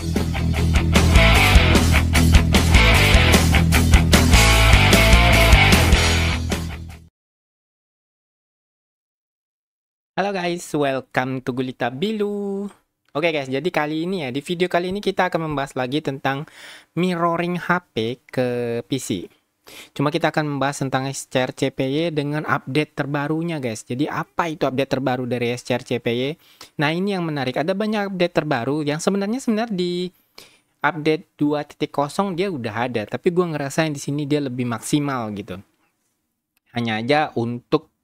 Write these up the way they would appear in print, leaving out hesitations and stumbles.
Halo guys, welcome to Gulita Bilu. Oke guys, jadi kali ini ya, di video kali ini kita akan membahas lagi tentang mirroring HP ke PC. Cuma kita akan membahas tentang SCR CPY dengan update terbarunya guys. Jadi apa itu update terbaru dari SCR CPY? Nah ini yang menarik, ada banyak update terbaru yang sebenarnya di update 2.0 dia udah ada, tapi gue ngerasain di sini dia lebih maksimal gitu. Hanya aja untuk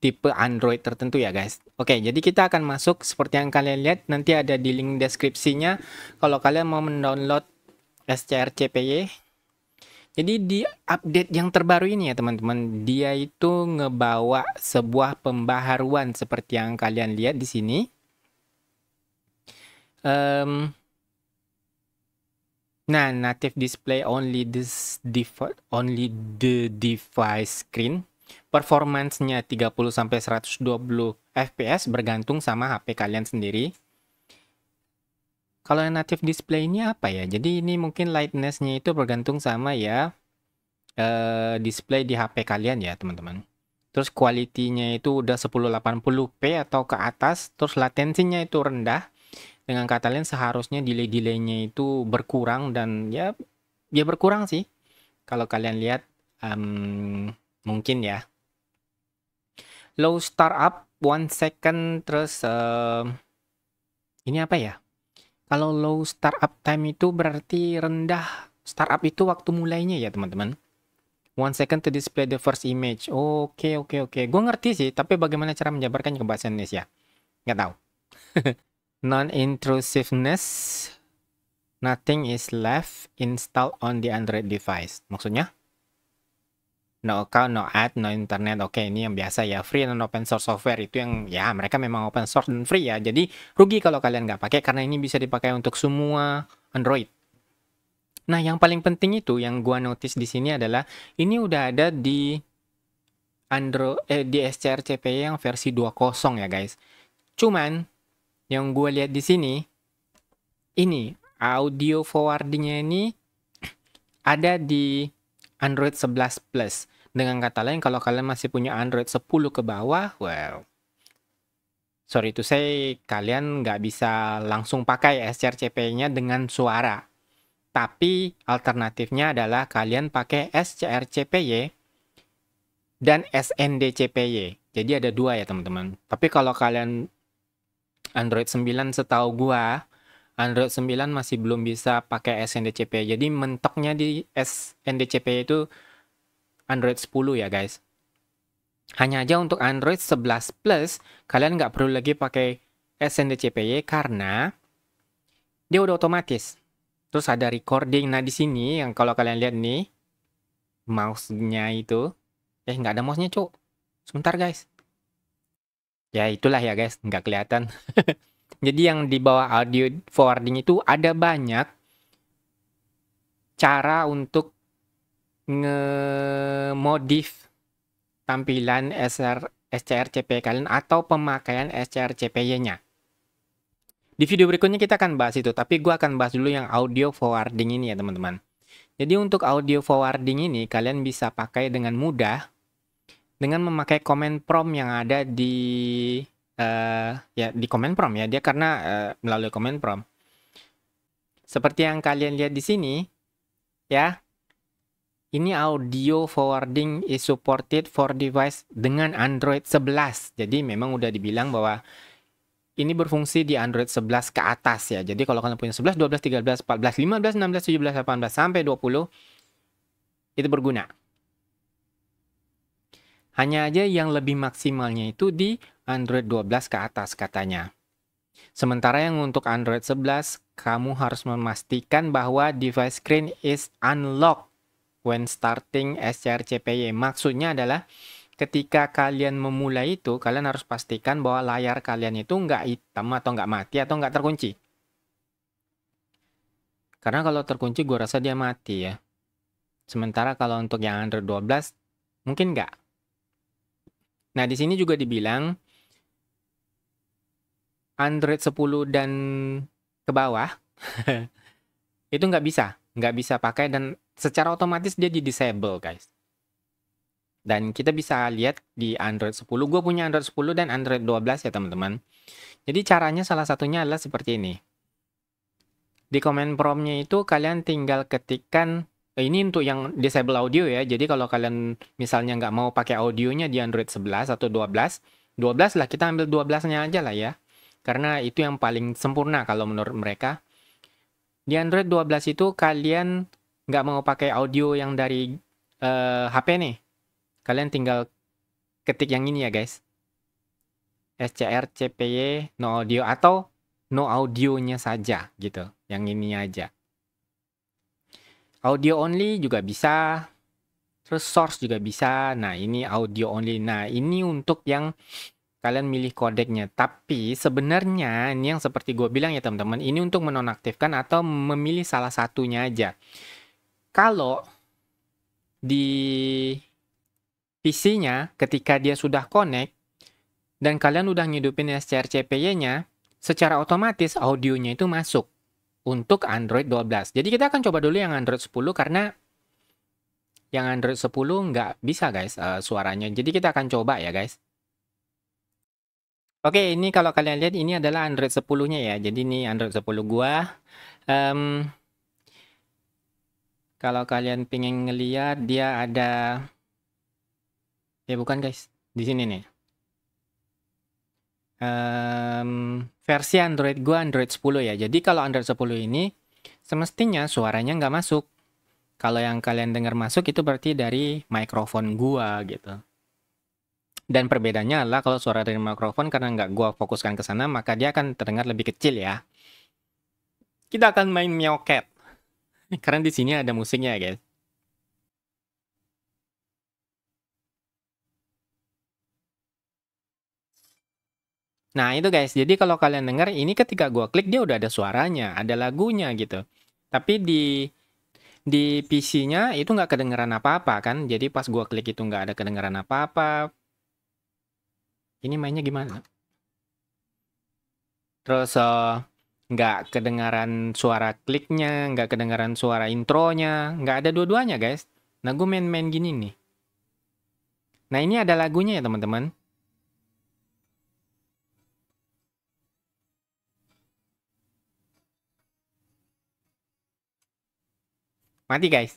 tipe Android tertentu ya guys. Oke, jadi kita akan masuk seperti yang kalian lihat, nanti ada di link deskripsinya kalau kalian mau mendownload SCR CPY. Jadi di update yang terbaru ini ya teman-teman, dia itu ngebawa sebuah pembaharuan seperti yang kalian lihat di sini. Nah, native display only only the device screen. Performance-nya 30-120 fps bergantung sama HP kalian sendiri. Kalau yang native display ini apa ya? Jadi ini mungkin lightness-nya itu bergantung sama ya display di HP kalian ya teman-teman. Terus quality-nya itu udah 1080p atau ke atas. Terus latensinya itu rendah. Dengan kata lain seharusnya delay-delaynya itu berkurang dan ya berkurang sih. Kalau kalian lihat mungkin ya. Low startup 1 second, terus ini apa ya? Kalau low startup time itu berarti rendah startup itu waktu mulainya ya teman-teman. 1 second to display the first image. Oke. Gue ngerti sih, tapi bagaimana cara menjabarkannya ke bahasa Indonesia? Nggak tahu. Non-intrusiveness. Nothing is left installed on the Android device. Maksudnya? No account, no ad, no internet. Oke, ini yang biasa ya. Free dan open source software itu yang ya mereka memang open source dan free ya. Jadi rugi kalau kalian nggak pakai karena ini bisa dipakai untuk semua Android. Nah, yang paling penting itu yang gua notice di sini adalah ini udah ada di Android di SCR CPY yang versi 2.0 ya, guys. Cuman yang gue lihat di sini ini audio forwardingnya ini ada di Android 11 Plus. Dengan kata lain, kalau kalian masih punya Android 10 ke bawah, well, sorry to say, kalian nggak bisa langsung pakai SCR CPY-nya dengan suara. Tapi alternatifnya adalah kalian pakai SCR CPY dan SND CPY. Jadi ada dua ya teman-teman. Tapi kalau kalian Android 9 setahu gua, Android 9 masih belum bisa pakai SNDCP. Jadi mentoknya di SNDCP itu Android 10 ya guys. Hanya aja untuk Android 11 Plus, kalian nggak perlu lagi pakai SNDCPY karena dia udah otomatis. Terus ada recording. Nah di sini yang kalau kalian lihat nih, mouse-nya itu, nggak ada mouse-nya cuk. Sebentar guys. Ya itulah ya guys, nggak kelihatan. Jadi yang di bawah audio forwarding itu ada banyak cara untuk nge-modif tampilan SCR CPY kalian atau pemakaian SCR CPY-nya. Di video berikutnya kita akan bahas itu, tapi gue akan bahas dulu yang audio forwarding ini ya teman-teman. Jadi untuk audio forwarding ini kalian bisa pakai dengan mudah dengan memakai command prompt yang ada di di command prompt ya, dia karena melalui command prompt. Seperti yang kalian lihat di sini, ya. Ini audio forwarding is supported for device dengan Android 11. Jadi memang udah dibilang bahwa ini berfungsi di Android 11 ke atas ya. Jadi kalau kalian punya 11, 12, 13, 14, 15, 16, 17, 18 sampai 20 itu berguna. Hanya aja yang lebih maksimalnya itu di Android 12 ke atas katanya. Sementara yang untuk Android 11, kamu harus memastikan bahwa device screen is unlocked when starting SCR CPY. Maksudnya adalah ketika kalian memulai itu, kalian harus pastikan bahwa layar kalian itu nggak hitam atau nggak mati atau nggak terkunci. Karena kalau terkunci gue rasa dia mati ya. Sementara kalau untuk yang Android 12 mungkin nggak. Nah di sini juga dibilang Android 10 dan ke bawah itu nggak bisa pakai dan secara otomatis dia di disable guys. Dan kita bisa lihat di Android 10, gue punya Android 10 dan Android 12 ya teman-teman. Jadi caranya salah satunya adalah seperti ini. Di command prompt-nya itu kalian tinggal ketikkan, ini untuk yang disable audio ya. Jadi kalau kalian misalnya nggak mau pakai audionya di Android 11 atau 12, 12 lah, kita ambil 12-nya aja lah ya. Karena itu yang paling sempurna kalau menurut mereka. Di Android 12 itu kalian nggak mau pakai audio yang dari HP nih. Kalian tinggal ketik yang ini ya guys. SCRCPY no audio atau no audionya saja gitu. Yang ini aja. Audio only juga bisa. Terus source juga bisa. Nah, ini audio only. Nah, ini untuk yang kalian milih kodeknya. Tapi sebenarnya ini yang seperti gue bilang ya teman-teman. Ini untuk menonaktifkan atau memilih salah satunya aja. Kalau di PC-nya ketika dia sudah connect dan kalian udah ngidupin SCRCPY-nya, secara otomatis audionya itu masuk untuk Android 12. Jadi kita akan coba dulu yang Android 10 karena yang Android 10 nggak bisa guys suaranya. Jadi kita akan coba ya guys. Oke, ini kalau kalian lihat ini adalah Android 10-nya ya. Jadi ini Android 10 gua. Kalau kalian pengen ngeliat dia ada, ya bukan guys, di sini nih. Versi Android gua Android 10 ya. Jadi kalau Android 10 ini semestinya suaranya nggak masuk. Kalau yang kalian dengar masuk itu berarti dari mikrofon gua gitu. Dan perbedaannya adalah kalau suara dari mikrofon karena nggak gua fokuskan ke sana maka dia akan terdengar lebih kecil ya. Kita akan main Meowcat. Karena di sini ada musiknya ya guys. Nah itu guys, jadi kalau kalian dengar ini ketika gua klik dia udah ada suaranya, ada lagunya gitu. Tapi di PC-nya itu nggak kedengeran apa-apa kan. Jadi pas gua klik itu nggak ada kedengeran apa-apa. Ini mainnya gimana? Terus nggak kedengaran suara kliknya, nggak kedengaran suara intronya, nggak ada dua-duanya guys. Nah gue main-main gini nih. Nah ini ada lagunya ya teman-teman. Mati guys.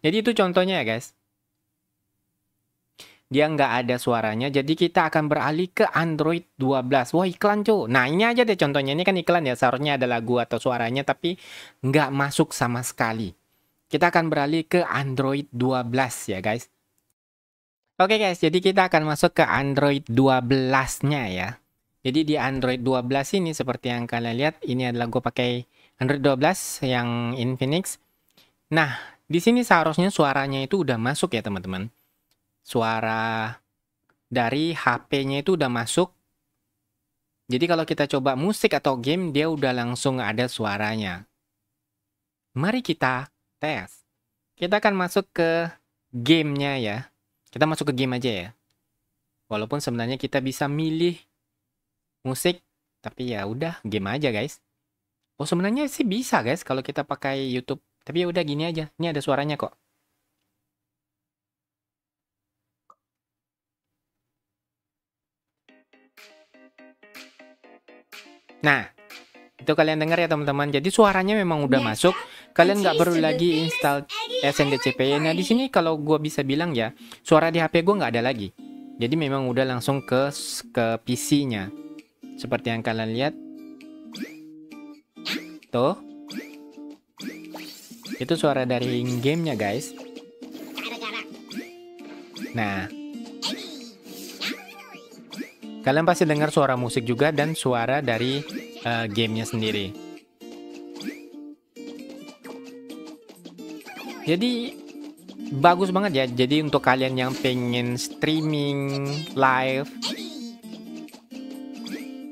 Jadi itu contohnya ya guys. Dia nggak ada suaranya, jadi kita akan beralih ke Android 12. Wah iklan cuy. Nah ini aja deh contohnya, ini kan iklan ya, seharusnya ada lagu atau suaranya, tapi nggak masuk sama sekali. Kita akan beralih ke Android 12 ya guys. Oke guys, jadi kita akan masuk ke Android 12-nya ya. Jadi di Android 12 ini seperti yang kalian lihat, ini adalah gue pakai Android 12 yang Infinix. Nah, di sini seharusnya suaranya itu udah masuk ya teman-teman. Suara dari HP-nya itu udah masuk. Jadi kalau kita coba musik atau game, dia udah langsung ada suaranya. Mari kita tes. Kita akan masuk ke gamenya ya. Kita masuk ke game aja ya. Walaupun sebenarnya kita bisa milih musik, tapi ya udah game aja guys. Oh sebenarnya sih bisa guys kalau kita pakai YouTube. Tapi ya udah gini aja. Ini ada suaranya kok. Nah, itu kalian dengar ya teman-teman. Jadi suaranya memang udah masuk. Kalian nggak perlu lagi install SNDCP. Nah, di sini kalau gue bisa bilang ya, suara di HP gue nggak ada lagi. Jadi memang udah langsung ke PC-nya. Seperti yang kalian lihat. Tuh. Itu suara dari game-nya guys. Nah. Kalian pasti dengar suara musik juga dan suara dari gamenya sendiri. Jadi bagus banget ya. Jadi untuk kalian yang pengen streaming live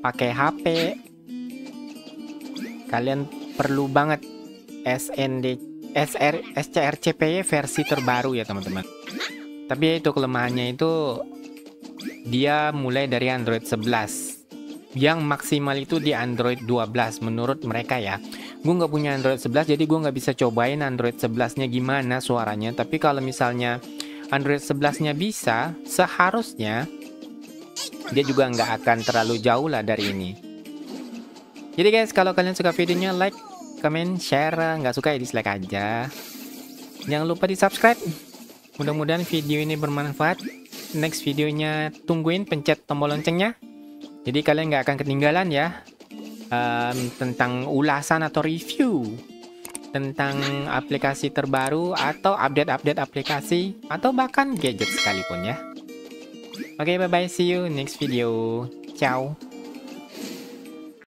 pakai HP, kalian perlu banget SCRCPY versi terbaru ya teman-teman. Tapi ya itu kelemahannya itu dia mulai dari Android 11. Yang maksimal itu di Android 12 menurut mereka ya. Gue nggak punya Android 11, jadi gue nggak bisa cobain Android 11-nya gimana suaranya. Tapi kalau misalnya Android 11-nya bisa, seharusnya dia juga nggak akan terlalu jauh lah dari ini. Jadi guys, kalau kalian suka videonya, like, comment, share. Nggak suka ya dislike aja. Jangan lupa di subscribe. Mudah-mudahan video ini bermanfaat. Next videonya tungguin, pencet tombol loncengnya. Jadi kalian nggak akan ketinggalan ya. Tentang ulasan atau review tentang aplikasi terbaru atau update-update aplikasi atau bahkan gadget sekalipun ya. Oke, bye-bye, see you next video. Ciao.